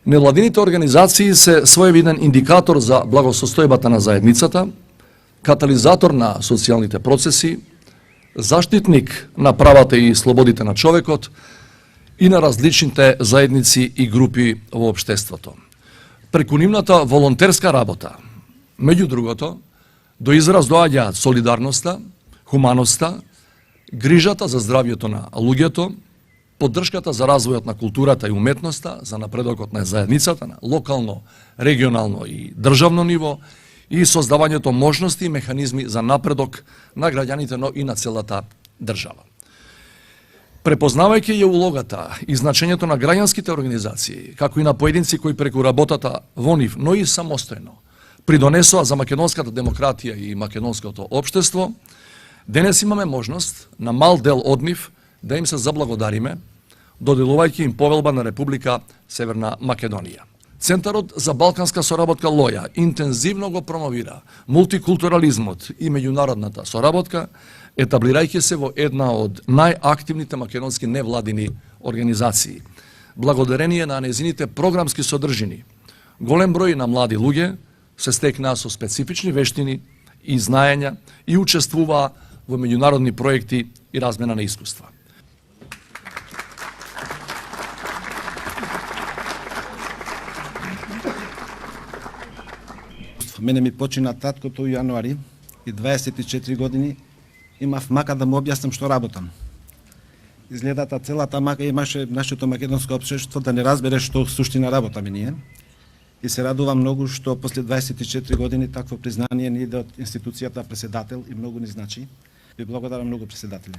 Невладините организации се своевиден индикатор за благосостојбата на заедницата, катализатор на социјалните процеси, заштитник на правата и слободите на човекот и на различните заедници и групи во општеството. Преку нивната волонтерска работа, меѓу другото, до израз доаѓаат солидарноста, хуманоста, грижата за здравјето на луѓето, поддршката за развојот на културата и уметноста, за напредокот на заедницата на локално, регионално и државно ниво и создавањето можности и механизми за напредок на граѓаните, но и на целата држава. Препознавајќи ја улогата и значењето на граѓанските организации, како и на поединци кои преку работата во нив, но и самостојно, придонесоа за македонската демократија и македонското општество, денес имаме можност на мал дел од нив да им се заблагодариме, доделувајќи им повелба на Република Северна Македонија. Центарот за балканска соработка Лоја интензивно го промовира мултикултурализмот и меѓународната соработка, етаблирајќи се во една од најактивните македонски невладини организации. Благодарение на незините програмски содржини, голем број на млади луѓе се стекнаа со специфични вештини и знаења и учествуваа во меѓународни проекти и размена на искуства. Мене ми почина таткото у јануари и 24 години имав мака да му објаснам што работам. Изгледата целата мака имаше нашето македонско општество да не разбере што суштина работаме ние. И се радувам многу што после 24 години такво признание ни иде од институцијата председател и многу ни значи. Ви благодарам многу, председателе.